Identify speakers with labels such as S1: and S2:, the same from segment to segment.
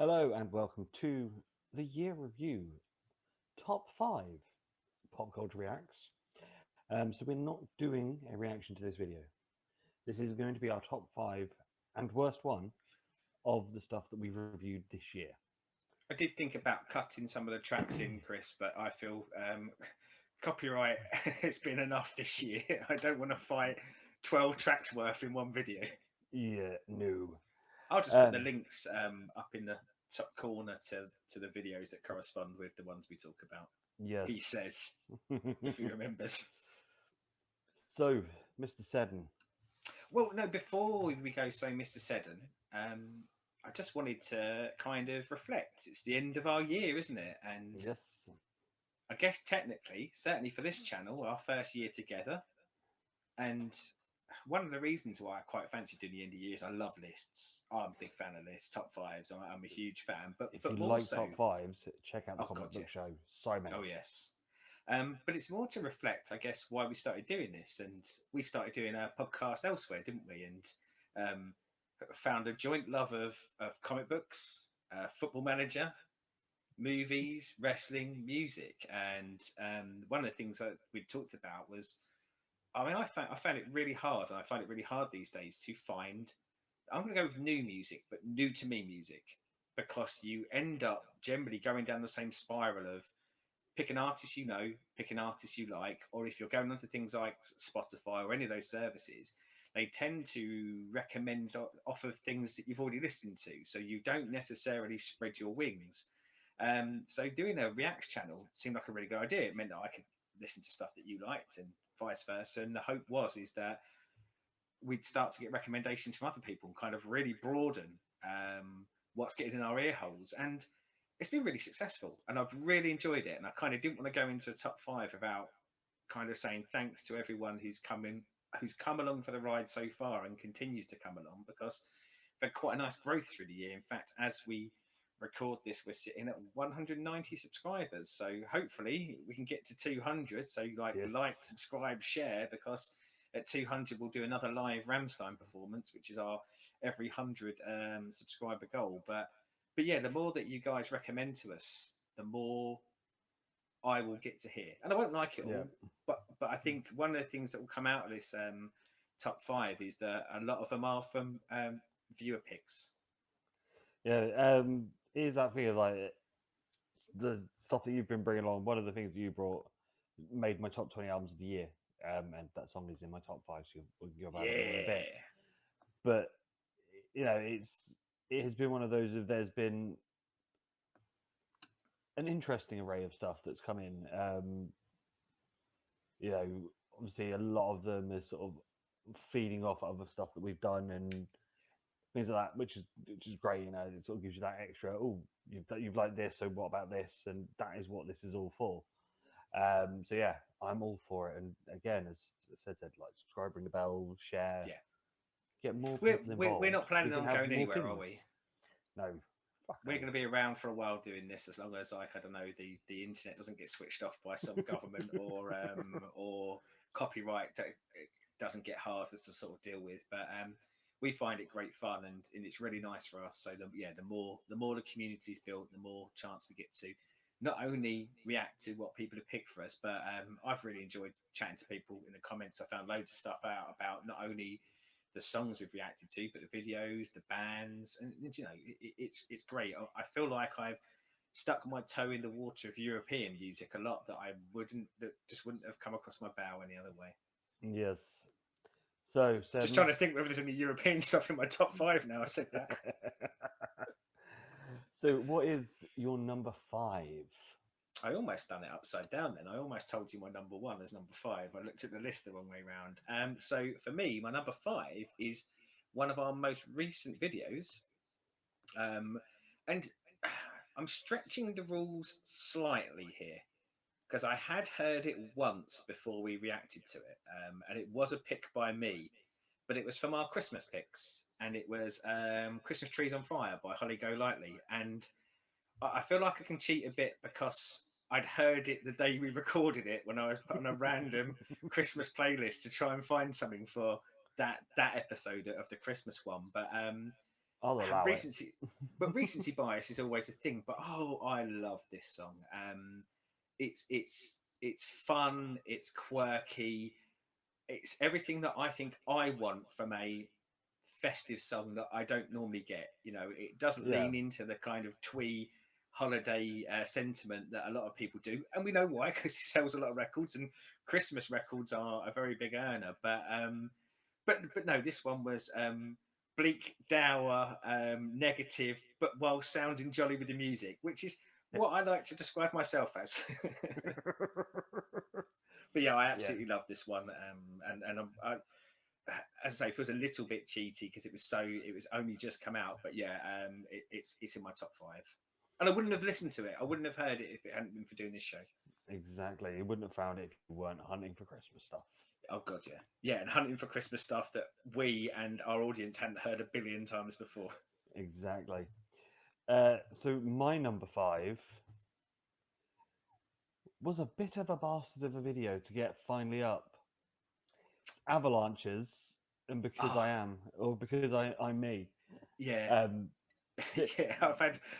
S1: Hello and welcome to the year review top five pop culture reacts. So we're not doing a reaction to this video. This is going to be our top five and worst one of the stuff that we've reviewed this year.
S2: I did think about cutting some of the tracks in, Chris, but I feel copyright has been enough this year. I don't want to fight 12 tracks worth in one video.
S1: Yeah, no.
S2: I'll just put the
S1: Um,
S2: links up in the top corner to the videos that correspond with the ones we talk about.
S1: yes.
S2: He says, if he remembers.
S1: So, Mr. Seddon.
S2: Well, no, before we go, so Mr. Seddon, I just wanted to kind of reflect. It's the end of our year, isn't it? And
S1: Yes.
S2: I guess technically, certainly for this channel, our first year together. And one of the reasons why I quite fancy doing the indie years, I love lists. I'm a big fan of lists, top fives. I'm a huge fan. But
S1: If you
S2: but more
S1: like
S2: so,
S1: top fives, check out the
S2: oh
S1: comic
S2: god, yeah,
S1: book show. So many.
S2: oh yes. But it's more to reflect, I guess, why we started doing this, and we started doing a podcast elsewhere, didn't we? And found a joint love of comic books, Football Manager, movies, wrestling, music, and one of the things that we talked about was, I mean, I found it really hard, and I find it really hard these days to find. I'm going to go with new music, but new to me music, because you end up generally going down the same spiral of picking artists you know, picking artists you like, or if you're going onto things like Spotify or any of those services, they tend to recommend off of things that you've already listened to, so you don't necessarily spread your wings. So doing a Reacts channel seemed like a really good idea. It meant that I could listen to stuff that you liked and vice versa. And the hope is that we'd start to get recommendations from other people and kind of really broaden what's getting in our ear holes. And it's been really successful, and I've really enjoyed it. And I kind of didn't want to go into a top five without kind of saying thanks to everyone who's come along for the ride so far and continues to come along, because we've had quite a nice growth through the year. In fact, as we record this, we're sitting at 190 subscribers, so hopefully we can get to 200. So
S1: Yes.
S2: like, subscribe, share, because at 200 we'll do another live Ramstein performance, which is our every 100 subscriber goal. But yeah, the more that you guys recommend to us, the more I will get to hear. And I won't like it
S1: Yeah.
S2: all, but I think one of the things that will come out of this top five is that a lot of them are from viewer picks.
S1: Yeah. It is that thing like the stuff that you've been bringing along. One of the things that you brought made my top 20 albums of the year, and that song is in my top five. So we can go about it in a bit.
S2: Yeah.
S1: But it has been one of those. There's been an interesting array of stuff that's come in. You know, obviously a lot of them is sort of feeding off other stuff that we've done and things like that, which is great. You know, it sort of gives you that extra. Oh, you've liked this, so what about this? And that is what this is all for. So yeah, I'm all for it. And again, as I said, like subscribe, ring the bell, share,
S2: Yeah.
S1: get more
S2: We're,
S1: people
S2: we're, we're
S1: involved.
S2: not
S1: We
S2: planning
S1: can
S2: on
S1: have
S2: going
S1: more
S2: anywhere, are
S1: things.
S2: we?
S1: No, fuck
S2: We're
S1: no.
S2: going to be around for a while doing this, as long as, like, I don't know, the internet doesn't get switched off by some government, or copyright doesn't get hard to sort of deal with. But we find it great fun, and it's really nice for us. So the more the community's built, the more chance we get to not only react to what people have picked for us, but I've really enjoyed chatting to people in the comments. I found loads of stuff out about not only the songs we've reacted to, but the videos, the bands, and it's great. I feel like I've stuck my toe in the water of European music a lot that just wouldn't have come across my bow any other way.
S1: Yes. So
S2: Just
S1: seven.
S2: trying to think whether there's any European stuff in my top five now. I said that.
S1: So what is your number five?
S2: I almost done it upside down then. I almost told you my number one is number five. I looked at the list the wrong way around. So for me, my number five is one of our most recent videos. And I'm stretching the rules slightly here, because I had heard it once before we reacted to it. And it was a pick by me, but it was from our Christmas picks. And it was Christmas Trees on Fire by Holly Golightly. And I feel like I can cheat a bit, because I'd heard it the day we recorded it, when I was put on a random Christmas playlist to try and find something for that episode of the Christmas one. But
S1: I'll allow it.
S2: recency, but recency bias is always a thing. But oh, I love this song. It's fun. It's quirky. It's everything that I think I want from a festive song that I don't normally get. You know, it doesn't
S1: Yeah,
S2: lean into the kind of twee holiday sentiment that a lot of people do, and we know why because it sells a lot of records, and Christmas records are a very big earner. But no, this one was bleak, dour, negative, but while sounding jolly with the music, which is what I like to describe myself as. But yeah, I
S1: yeah,
S2: absolutely love this one, I, as I say, it feels a little bit cheaty because it was only just come out, but yeah, it's in my top five, and I wouldn't have listened to it. I wouldn't have heard it if it hadn't been for doing this show.
S1: exactly. You wouldn't have found it if you weren't hunting for Christmas stuff.
S2: Oh god, yeah, yeah, and hunting for Christmas stuff that we and our audience hadn't heard a billion times before.
S1: Exactly. So my number five was a bit of a bastard of a video to get finally up. It's Avalanches, and because
S2: Oh
S1: I am, or because I'm me.
S2: yeah,
S1: Um, th-
S2: yeah.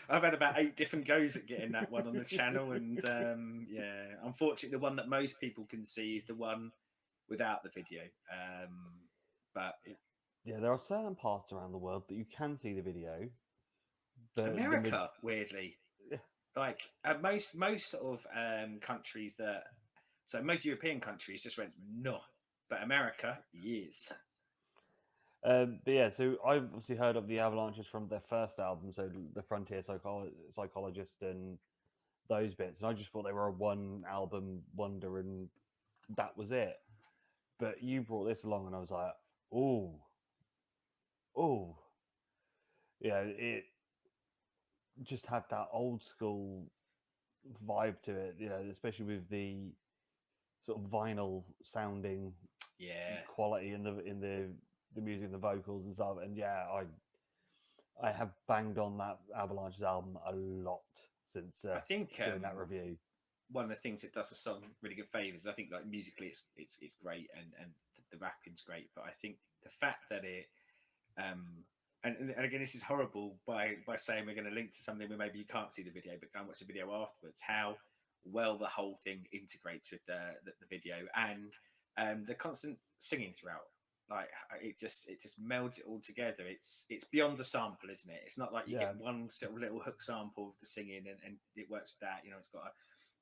S2: I've had about 8 different goes at getting that one on the channel, and yeah, unfortunately, the one that most people can see is the one without the video. But
S1: yeah, there are certain parts around the world that you can see the video, but
S2: America, weirdly, like most sort of countries that so most European countries just went no, but America, yes,
S1: but yeah, so I've obviously heard of the Avalanches from their first album, so the Frontier Psychologist and those bits, and I just thought they were a one album wonder, and that was it. But you brought this along, and I was like, oh, oh, yeah, it just had that old school vibe to it, you know, especially with the sort of vinyl sounding
S2: yeah.
S1: quality in the music and the vocals and stuff. And yeah, I have banged on that Avalanche's album a lot since
S2: I think
S1: doing that review.
S2: one of the things that does the song really good favors. I think like musically, it's great, and the rapping's great. But I think the fact that it um, and again, this is horrible by saying we're going to link to something where maybe you can't see the video, but go and watch the video afterwards. How well the whole thing integrates with the video and the constant singing throughout. Like it just melds it all together. It's beyond the sample, isn't it? It's not like you
S1: Yeah,
S2: get one sort of little hook sample of the singing and it works with that. You know, it's got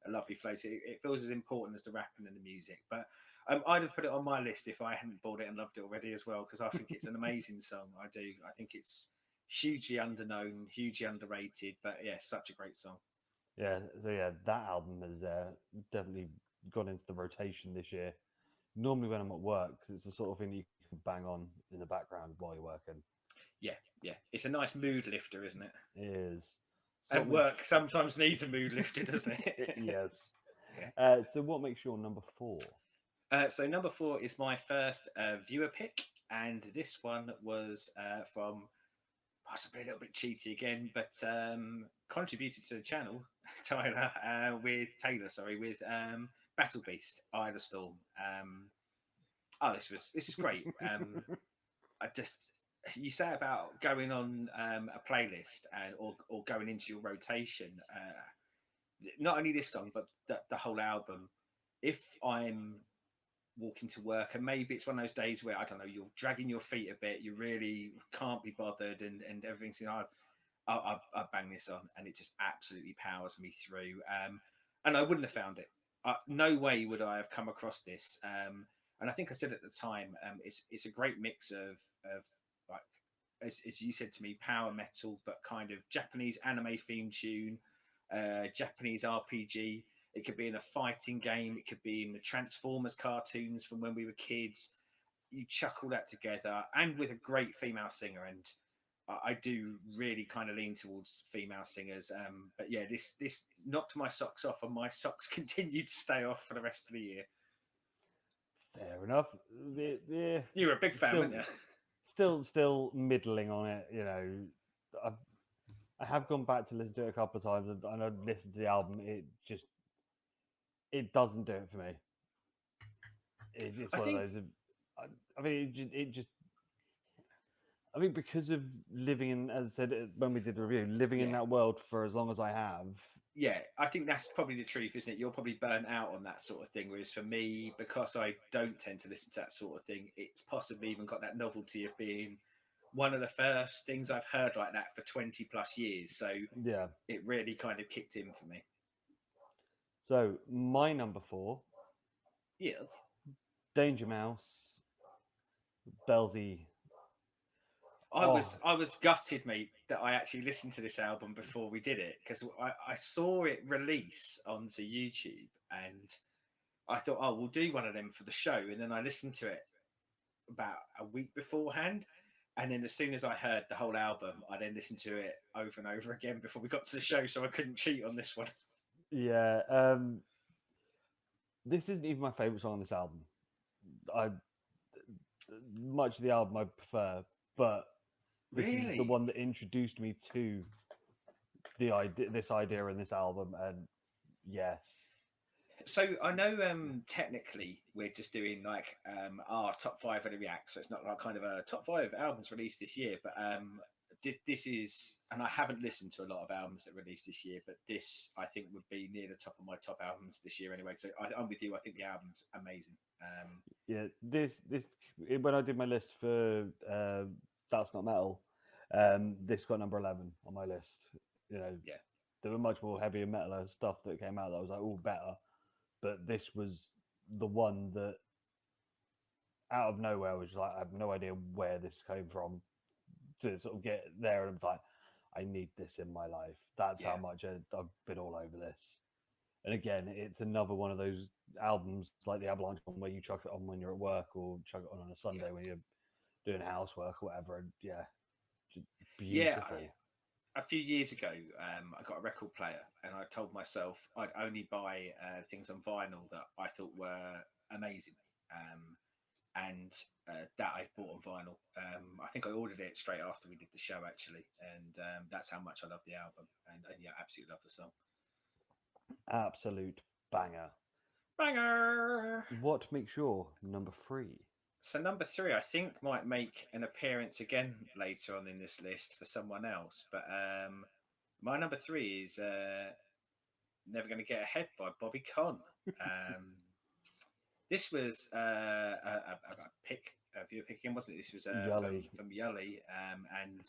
S2: a lovely flow. So it feels as important as the rapping and the music. But I'd have put it on my list if I hadn't bought it and loved it already as well, because I think it's an amazing song. I do. I think it's hugely underknown, hugely underrated, but yeah, such a great song.
S1: yeah. So yeah, that album has definitely gone into the rotation this year. Normally when I'm at work, because it's the sort of thing you can bang on in the background while you're working.
S2: Yeah, yeah. It's a nice mood lifter, isn't it?
S1: It is. So what
S2: And
S1: makes
S2: work sometimes needs a mood lifter, doesn't it?
S1: yes.
S2: Yeah.
S1: So what makes your number four?
S2: So number four is my first viewer pick, and this one was from possibly a little bit cheaty again, but contributed to the channel, Taylor, sorry, with Battle Beast, Eye of the Storm. Oh, this is great. I just you say about going on a playlist and or going into your rotation. Not only this song, but the whole album. If I'm walking to work and maybe it's one of those days where I don't know, you're dragging your feet a bit, you really can't be bothered, and everything's in. I bang this on, and it just absolutely powers me through. And I wouldn't have found it. No way would I have come across this. And I think I said at the time, it's a great mix of like as you said to me, power metal, but kind of Japanese anime theme tune, Japanese RPG. It could be in a fighting game. It could be in the Transformers cartoons from when we were kids. You chuck all that together, and with a great female singer. And I do really kind of lean towards female singers. But yeah, this knocked my socks off, and my socks continued to stay off for the rest of the year.
S1: Fair enough. The
S2: You were a big fan,
S1: still,
S2: weren't you?
S1: still middling on it. You know, I've, I have gone back to listen to it a couple of times, and I've listened to the album. It doesn't do it for me. It's
S2: I
S1: one of
S2: think
S1: those. I mean, it just I mean, because of living in, as I said when we did the review, living in
S2: Yeah,
S1: that world for as long as I have.
S2: yeah, I think that's probably the truth, isn't it? You're probably burnt out on that sort of thing. Whereas for me, because I don't tend to listen to that sort of thing, it's possibly even got that novelty of being one of the first things I've heard like that for 20 plus years. So
S1: Yeah.
S2: it really kind of kicked in for me.
S1: So my number four,
S2: Yes.
S1: Danger Mouse, Belsy. Oh,
S2: I was gutted, mate, that I actually listened to this album before we did it because I saw it release onto YouTube and I thought, oh, we'll do one of them for the show. And then I listened to it about a week beforehand. And then as soon as I heard the whole album, I then listened to it over and over again before we got to the show. So I couldn't cheat on this one.
S1: yeah. This isn't even my favorite song on this album. I much of the album I prefer, but this is the
S2: Really?
S1: one that introduced me to this idea in this album, and yes,
S2: So I know technically we're just doing like our top five of the react, so it's not like kind of a top five albums released this year, but this is, and I haven't listened to a lot of albums that released this year, but this I think would be near the top of my top albums this year anyway. So I'm with you. I think the album's amazing.
S1: yeah. This when I did my list for that's not metal, this got number 11 on my list. You know,
S2: Yeah,
S1: there were much more heavier metal stuff that came out that I was like, oh, better, but this was the one that out of nowhere was like, I have no idea where this came from to sort of get there, and I was like, I need this in my life. That's how
S2: yeah,
S1: much I've been all over this. And again, it's another one of those albums like the Avalanche one where you chuck it on when you're at work or chuck it on a
S2: yeah,
S1: Sunday when you're doing housework or whatever. And yeah, just
S2: yeah.
S1: beautiful.
S2: A few years ago, I got a record player, and I told myself I'd only buy things on vinyl that I thought were amazing. And that I bought on vinyl. I think I ordered it straight after we did the show, actually, and that's how much I love the album, and yeah, absolutely love the song.
S1: Absolute banger.
S2: Banger.
S1: What makes your number three?
S2: So number three, I think, might make an appearance again later on in this list for someone else, but my number three is "Never Gonna Get Ahead" by Bobby Conn. Um, This was a pick, a viewer pick again, wasn't it? This was
S1: Yully.
S2: from Yully, and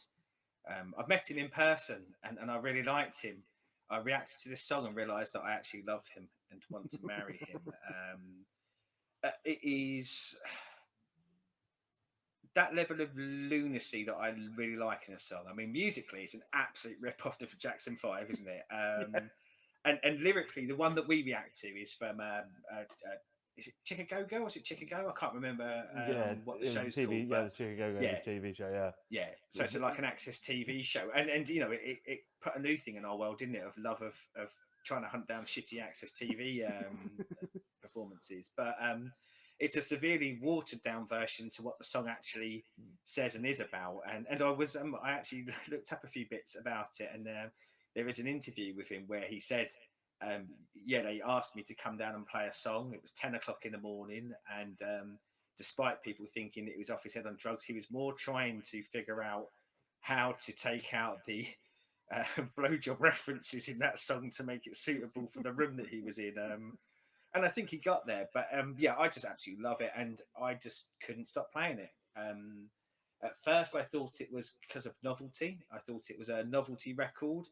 S2: I've met him in person, and I really liked him. I reacted to this song and realised that I actually love him and want to marry him. It is that level of lunacy that I really like in a song. I mean, musically, it's an absolute rip off of Jackson 5, isn't it? And lyrically, the one that we react to is from is it Chicka Go Go or is it Chicka Go? I can't remember
S1: Yeah,
S2: what the
S1: it was
S2: show's
S1: TV.
S2: called,
S1: Yeah,
S2: but
S1: the Chicago Go
S2: yeah,
S1: the TV show. Yeah,
S2: yeah. So it's like an Access TV show, and you know, it put a new thing in our world, didn't it? Of love of trying to hunt down shitty Access TV performances, but it's a severely watered down version to what the song actually says and is about. And I actually looked up a few bits about it, and there is an interview with him where he said, yeah, they asked me to come down and play a song. It was 10 o'clock in the morning, and despite people thinking it was off his head on drugs, he was more trying to figure out how to take out the blowjob references in that song to make it suitable for the room that he was in. And I think he got there. But yeah, I just absolutely love it, and I just couldn't stop playing it. At first, I thought it was because of novelty. I thought it was a novelty record,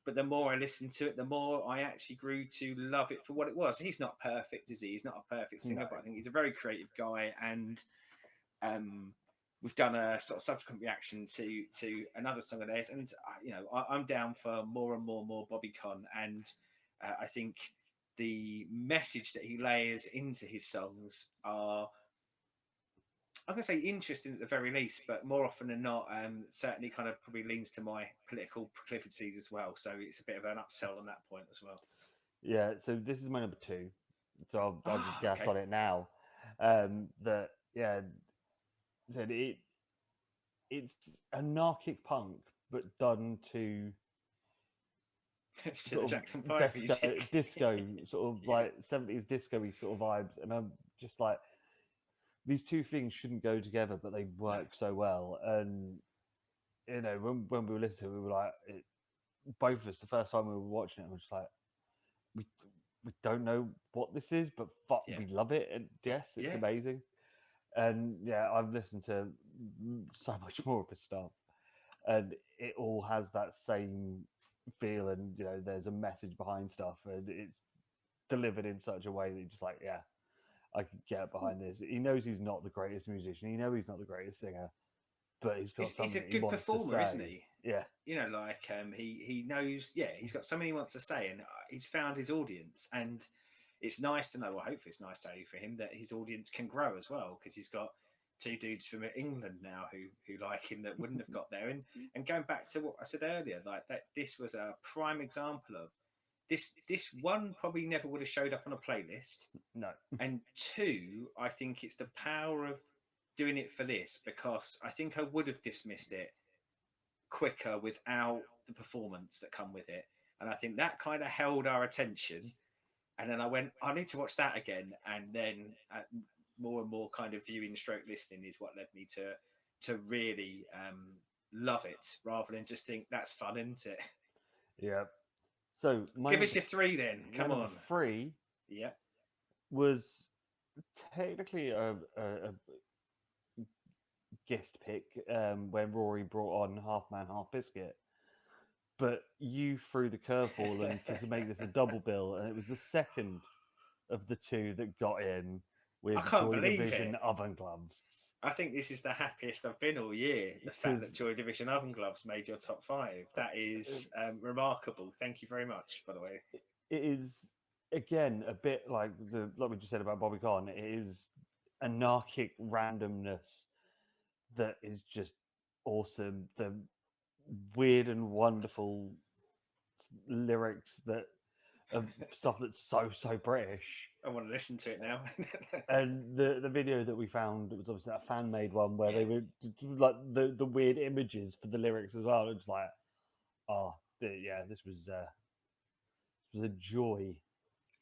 S2: but the more I listened to it, the more I actually grew to love it for what it was. He's not perfect, is he? He's not a perfect
S1: no,
S2: singer, but I think he's a very creative guy, and um, we've done a sort of subsequent reaction to another song of theirs, and you know, I'm down for more and more and more Bobby Conn, and I think the message that he layers into his songs are, I'm going to say, interesting at the very least, but more often than not, certainly kind of probably leans to my political proclivities as well. So it's a bit of an upsell on that point as well.
S1: yeah. So this is my number two. So I'll just
S2: Ah,
S1: guess
S2: okay.
S1: on it now. That yeah, said it's anarchic punk, but done to
S2: It's to the
S1: sort of
S2: Jackson 5 music.
S1: sort of
S2: Yeah.
S1: like 70s disco-y sort of vibes, and I'm just like, these two things shouldn't go together, but they
S2: No.
S1: work so well. And you know, when we were listening, we were like, both of us, the first time we were watching it, we were just like, we we don't know what this is, but fuck,
S2: Yeah,
S1: we love it, and yes, it's
S2: yeah.
S1: amazing. And yeah, I've listened to so much more of his stuff, and it all has that same feel, and you know, there's a message behind stuff, and it's delivered in such a way that you're just like, yeah, I could get behind this. He knows he's not the greatest musician. He knows he's not the greatest singer, but he's got
S2: He's
S1: something
S2: a
S1: that he
S2: good
S1: wants to
S2: performer, isn't
S1: say.
S2: he?
S1: Yeah,
S2: You know, like he knows. Yeah, he's got something he wants to say, and he's found his audience. And it's nice to know. Well, hopefully, it's nice to know for him that his audience can grow as well, because he's got two dudes from England now who like him that wouldn't have got there. And going back to what I said earlier, like that, this was a prime example of this one probably never would have showed up on a playlist,
S1: no,
S2: and two, I think it's the power of doing it for this, because I think I would have dismissed it quicker without the performance that come with it. And I think that kind of held our attention. And then I went, I need to watch that again. And then more and more kind of viewing stroke listening is what led me to really love it, rather than just think that's fun, isn't it?
S1: yeah. So
S2: Give us your three then.
S1: my
S2: Come
S1: number
S2: on.
S1: three
S2: Yeah.
S1: was technically a guest pick when Rory brought on Half Man Half Biscuit, but you threw the curveball and to make this a double bill, and it was the second of the two that got in
S2: I
S1: with
S2: can't
S1: Joy
S2: believe it.
S1: Division Oven Gloves.
S2: I think this is the happiest I've been all year. The fact
S1: Because
S2: that Joy Division Oven Gloves made your top five. That is
S1: it's,
S2: remarkable. Thank you very much, by the way.
S1: it is again a bit like we just said about Bobby Khan. It is anarchic randomness that is just awesome. The weird and wonderful lyrics that of stuff that's so British.
S2: I want to listen to it now.
S1: And the video that we found, it was obviously a fan made one where
S2: Yeah.
S1: they were like the weird images for the lyrics as well. It's like, oh yeah, this was a joy.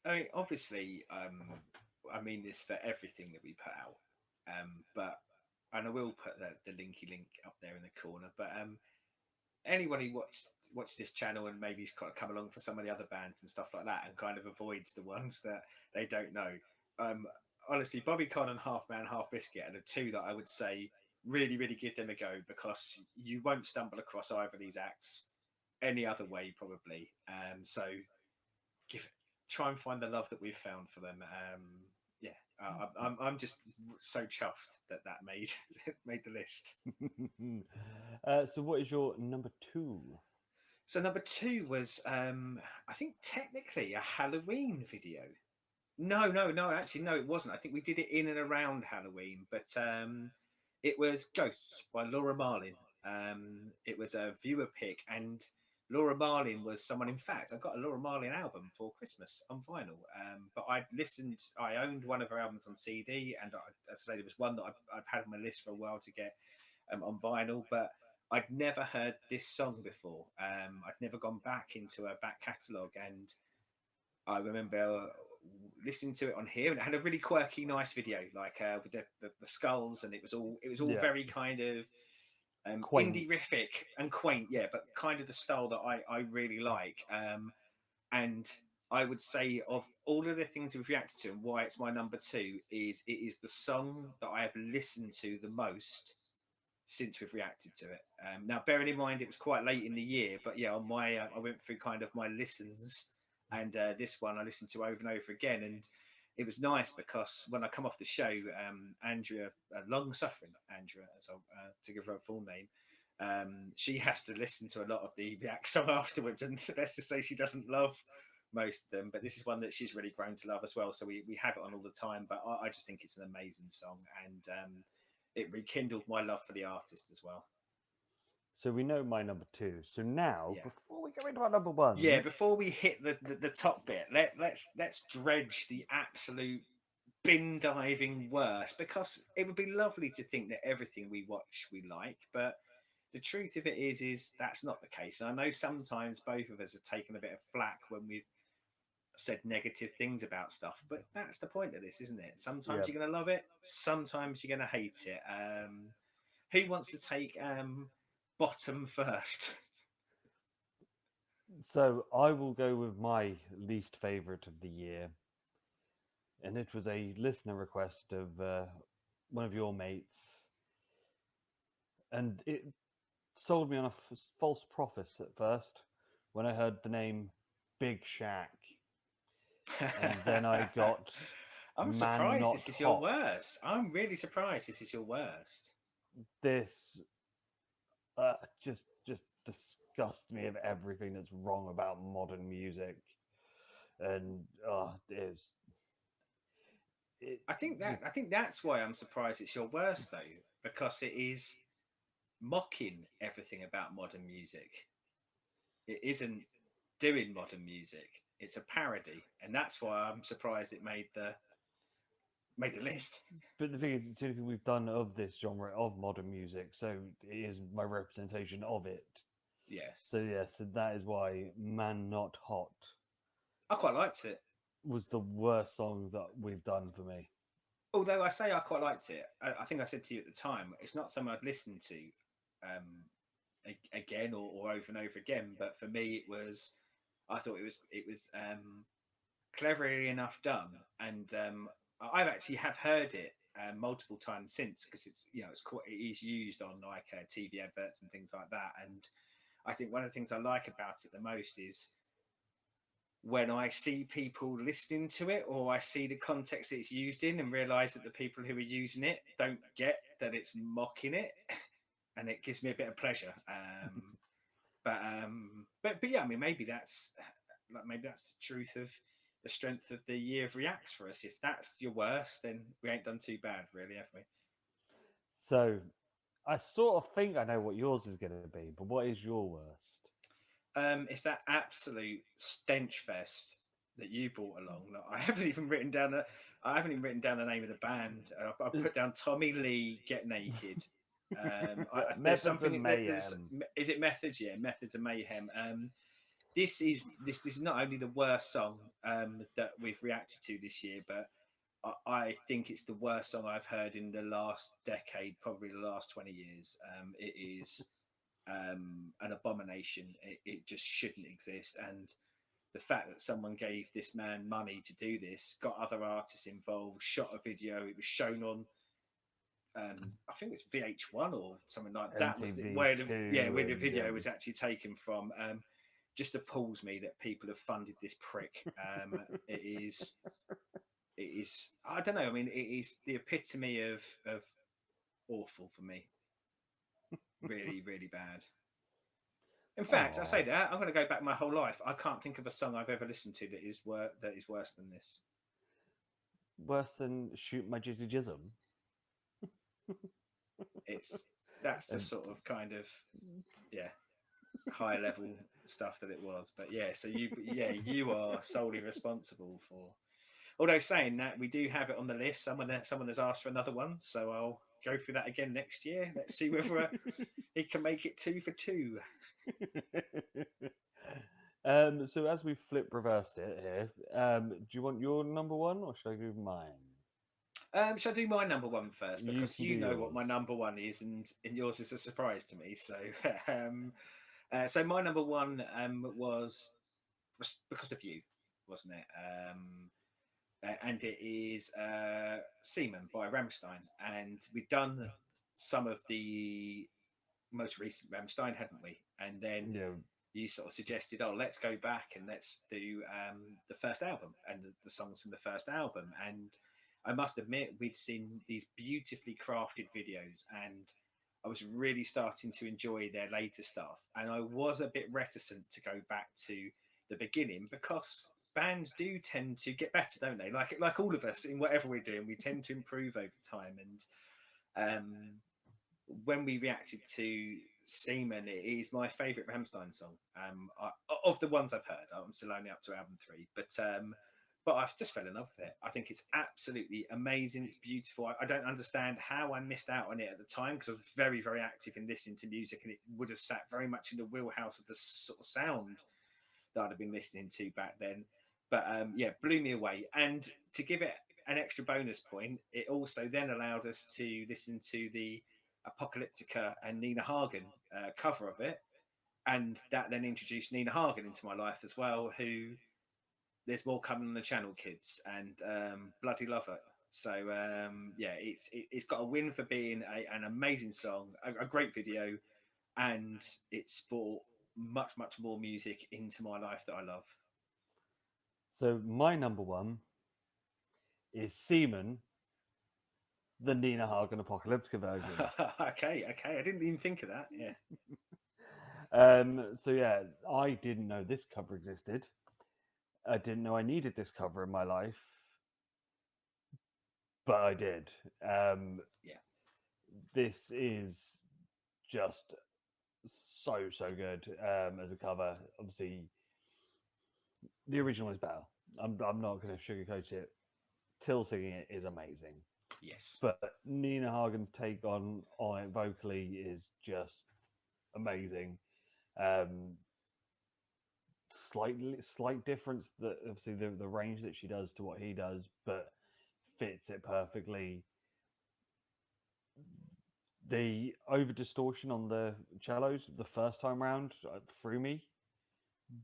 S2: I mean, obviously, I mean this for everything that we put out. But and I will put the linky link up there in the corner. But anyone who watched this channel and maybe kind of come along for some of the other bands and stuff like that, and kind of avoids the ones that they don't know. Um, Honestly, Bobby Con and Half Man Half Biscuit are the two that I would say really give them a go, because you won't stumble across either of these acts any other way probably. So give try and find the love that we've found for them. Yeah, I'm just so chuffed that that made made the list.
S1: So what is your number two?
S2: So number two was, I think technically a Halloween video. No. Actually, no, it wasn't. I think we did it in and around Halloween, but it was Ghosts by Laura Marlin. It was a viewer pick, and Laura Marlin was someone. In fact, I got a Laura Marlin album for Christmas on vinyl. But I owned one of her albums on CD, and as I say, there was one that I've had on my list for a while to get on vinyl, but I'd never heard this song before. I'd never gone back into her back catalogue, and I remember listening to it on here, and it had a really quirky, nice video, like with the skulls, and it was all
S1: Yeah,
S2: very kind of
S1: quaint.
S2: indie-rific and quaint, yeah, but kind of the style that I really like. And I would say of all of the things we've reacted to and why it's my number two is it is the song that I have listened to the most since we've reacted to it. Now, bearing in mind it was quite late in the year, but yeah, on my I went through kind of my listens, and this one I listened to over and over again, and it was nice because when I come off the show, Andrea, long suffering Andrea, as to give her a full name, she has to listen to a lot of the React song afterwards, and let's just say she doesn't love most of them, but this is one that she's really grown to love as well. So we have it on all the time, but I just think it's an amazing song, and it rekindled my love for the artist as well.
S1: So we know my number two. So now,
S2: Yeah.
S1: before we go into our number
S2: Yeah,
S1: ones,
S2: before we hit the top bit, let's dredge the absolute bin diving worst, because it would be lovely to think that everything we watch we like, but the truth of it is that's not the case. And I know sometimes both of us have taken a bit of flack when we've said negative things about stuff, but that's the point of this, isn't it?
S1: yeah,
S2: Sometimes you're going to love it, sometimes you're going to hate it. Who wants to take bottom first.
S1: So I will go with my least favorite of the year, and it was a listener request of one of your mates, and it sold me on a false promise at first when I heard the name Big Shack, and then I got
S2: I'm
S1: Man
S2: surprised this
S1: Not
S2: is your
S1: Hot.
S2: worst. I'm really surprised this is your worst.
S1: This just disgusts me of everything that's wrong about modern music, and it just
S2: I think that's why I'm surprised it's your worst though, because it is mocking everything about modern music. It isn't doing modern music. It's a parody, and that's why I'm surprised it made the list.
S1: but the thing is, it's the only thing we've done of this genre of modern music, so it is my representation of it. So
S2: Yes,
S1: yeah, so that is why Man Not Hot
S2: I quite liked it.
S1: was the worst song that we've done for me.
S2: Although I say I quite liked it, I think I said to you at the time, it's not something I'd listen to um, again or over and over again. But for me, it was. I thought it was cleverly enough done, and I've actually have heard it multiple times since because it's it's quite, it is used on like TV adverts and things like that. And I think one of the things I like about it the most is when I see people listening to it or I see the context it's used in and realize that the people who are using it don't get that it's mocking it, and it gives me a bit of pleasure. But yeah, I mean, maybe that's the truth of the strength of the year of reacts for us. If that's your worst, then we ain't done too bad, really, have we?
S1: So I sort of think I know what yours is going to be, but what is your worst?
S2: It's that absolute stench fest that you brought along. Look, I haven't even written down the name of the band. I put down Tommy Lee Get Naked. There's
S1: Methods of
S2: something that there's
S1: Mayhem.
S2: is it Methods? Yeah, Methods of Mayhem. This is not only the worst song that we've reacted to this year, but I think it's the worst song I've heard in the last decade, probably the last 20 years. It is an abomination. It just shouldn't exist. And the fact that someone gave this man money to do this, got other artists involved, shot a video, it was shown on. I think it's VH1 or something like that. Was where the
S1: MTV2
S2: where the
S1: and
S2: video was actually taken from. Just appalls me that people have funded this prick. It is. I don't know. I mean, it is the epitome of awful for me. Really, really bad. In fact, I say
S1: oh,
S2: that I'm going to go back my whole life. I can't think of a song I've ever listened to that is worse than this.
S1: worse than Shoot My Jizzy Jism.
S2: It's That's the
S1: And
S2: sort of kind of yeah high level stuff that it was. But yeah, so you are solely responsible for. Although saying that, we do have it on the list. Someone has asked for another one, so I'll go through that again next year. Let's see whether he can make it 2 for 2.
S1: So as we flip reversed it here, do you want your number one or should I do mine?
S2: Shall I do my number one first?
S1: You
S2: Because
S1: can do
S2: you know what
S1: yours.
S2: my number one is, and yours is a surprise to me. So, so my number one was because of you, wasn't it? And it is Seaman by Ramstein. And we've done some of the most recent Ramstein, hadn't we? And then
S1: Yeah,
S2: you sort of suggested, oh, let's go back and let's do the first album and the songs from the first album. And I must admit, we'd seen these beautifully crafted videos, and I was really starting to enjoy their later stuff. And I was a bit reticent to go back to the beginning because bands do tend to get better, don't they? Like all of us in whatever we're doing, we tend to improve over time. And when we reacted to Seaman, it is my favourite Rammstein song. Of the ones I've heard, I'm still only up to album 3, but I've just fell in love with it. I think it's absolutely amazing. It's beautiful. I don't understand how I missed out on it at the time because I was very, very active in listening to music, and it would have sat very much in the wheelhouse of the sort of sound that I'd have been listening to back then. But yeah, blew me away. And to give it an extra bonus point, it also then allowed us to listen to the Apocalyptica and Nina Hagen cover of it, and that then introduced Nina Hagen into my life as well. Who there's more coming on the channel, kids, and bloody love it. So yeah, it's got a win for being an amazing song, a great video, and it's brought much more music into my life that I love.
S1: So my number one is Seaman, the Nina Hagen Apocalyptica version.
S2: Okay, I didn't even think of that. Yeah.
S1: So yeah, I didn't know this cover existed. I didn't know I needed this cover in my life, but I did.
S2: Yeah.
S1: This is just so good as a cover. Obviously, the original is better. I'm not going to sugarcoat it. Till singing it is amazing,
S2: Yes.
S1: but Nina Hagen's take on it vocally is just amazing. Um, slight difference that obviously the range that she does to what he does, but fits it perfectly. The over distortion on the cellos the first time round threw me,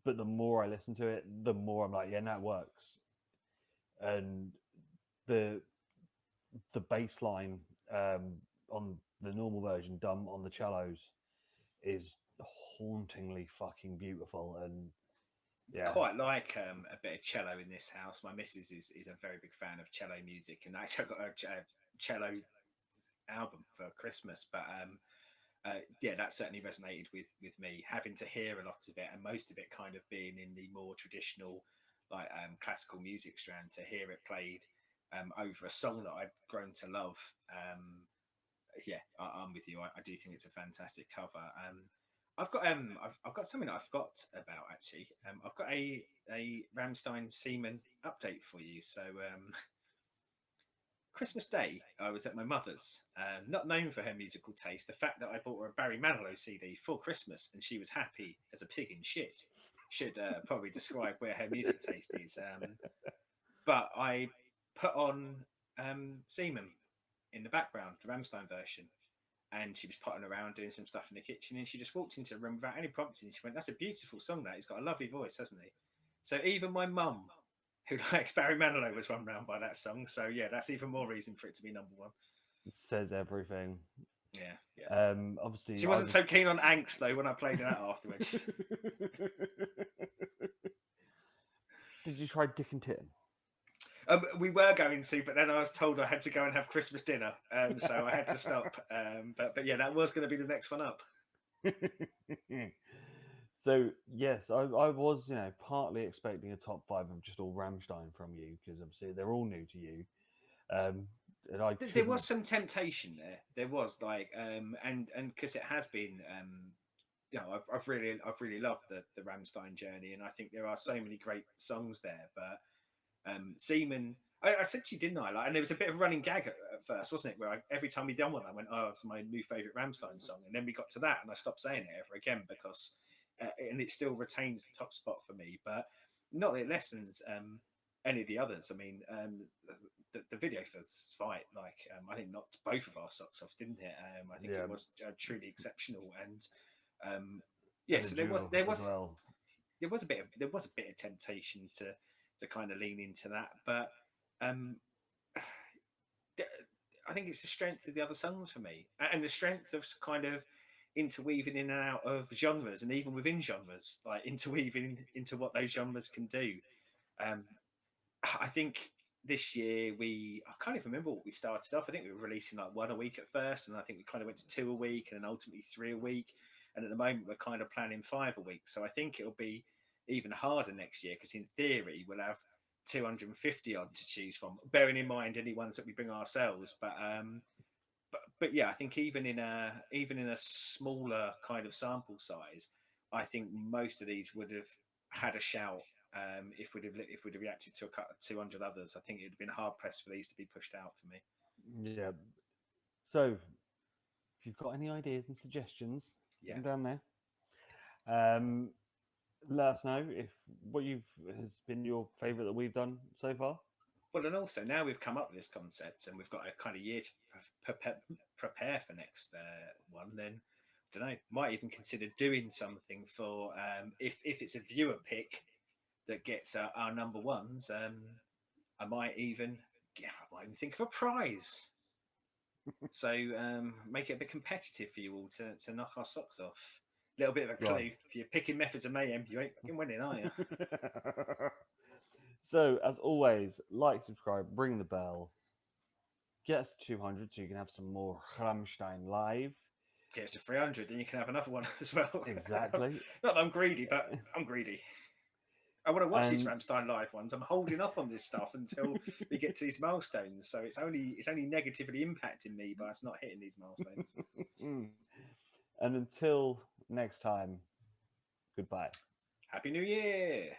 S1: but the more I listen to it, the more I'm like, yeah, that works. And the the bass line on the normal version done on the cellos is hauntingly fucking beautiful. And yeah,
S2: Quite like a bit of cello in this house. My missus is a very big fan of cello music, and actually I got a cello album for Christmas. But yeah, that certainly resonated with me, having to hear a lot of it, and most of it kind of being in the more traditional, like classical music strand. To hear it played over a song that I'd grown to love. Yeah, I'm with you. I do think it's a fantastic cover. I've got something that I forgot about actually. I've got a Ramstein Seaman update for you. So Christmas Day, I was at my mother's, not known for her musical taste. The fact that I bought her a Barry Manilow CD for Christmas and she was happy as a pig in shit should probably describe where her music taste is. But I put on Seaman in the background, the Ramstein version, and she was potting around doing some stuff in the kitchen, and she just walked into the room without any prompting. And she went, "That's a beautiful song. That he's got a lovely voice, hasn't he?" So even my mum, who likes Barry Manilow, was run round by that song. So yeah, that's even more reason for it to be number one.
S1: it says everything.
S2: Yeah, yeah.
S1: Obviously,
S2: She
S1: I
S2: wasn't
S1: was.
S2: so keen on angst though when I played that afterwards.
S1: Did you try Dick and Tin?
S2: We were going to, but then I was told I had to go and have Christmas dinner, so I had to stop. But yeah, that was going to be the next one up.
S1: So yes, I was partly expecting a top five of just all Rammstein from you because obviously they're all new to you, um, and I
S2: There
S1: couldn't.
S2: was some temptation there. There was like, and because it has been, I've really loved the Ramstein journey, and I think there are so many great songs there. But Seaman, I said to you, didn't I? Like, and there was a bit of a running gag at first, wasn't it? Where every time we done one, I went, "Oh, it's my new favorite Ramstein song," and then we got to that, and I stopped saying it ever again because, and it still retains the top spot for me. But not that it lessens any of the others. I mean, the video for this fight, like, I think knocked both of our socks off, didn't it? I think
S1: Yeah,
S2: it was truly exceptional, and yeah,
S1: and the
S2: so
S1: duo as well.
S2: there was a bit of temptation to kind of lean into that, but um, I think it's the strength of the other songs for me, and the strength of kind of interweaving in and out of genres, and even within genres, like interweaving into what those genres can do. Um, I think this year I can't even remember what we started off. I think we were releasing like one a week at first, and I think we kind of went to two a week, and then ultimately three a week. And at the moment, we're kind of planning five a week. So I think it'll be even harder next year because in theory we'll have 250 odd to choose from, bearing in mind any ones that we bring ourselves. But yeah, I think even in a smaller kind of sample size, I think most of these would have had a shout if we'd have reacted to 200 others. I think it'd have been hard pressed for these to be pushed out for me.
S1: Yeah. So if you've got any ideas and suggestions, put
S2: Yeah.
S1: them down there. Um, Let us know if what you've has been your favourite that we've done so far.
S2: Well, and also now we've come up with this concept and we've got a kind of year to prepare for next one, then I don't know. Might even consider doing something for if it's a viewer pick that gets our number ones. I might even think of a prize. So make it a bit competitive for you all to knock our socks off. A little bit of a clue.
S1: Right.
S2: If you're picking Methods of Mayhem, you ain't fucking winning, are you?
S1: So, as always, like, subscribe, ring the bell, get us to 200 so you can have some more Rammstein live.
S2: Get us to 300, then you can have another one as well.
S1: Exactly.
S2: Not that I'm greedy, but I'm greedy. I want to watch these
S1: And
S2: Rammstein live ones. I'm holding off on this stuff until we get to these milestones. So it's only negatively impacting me by us not hitting these milestones.
S1: and until next time, goodbye.
S2: Happy New Year!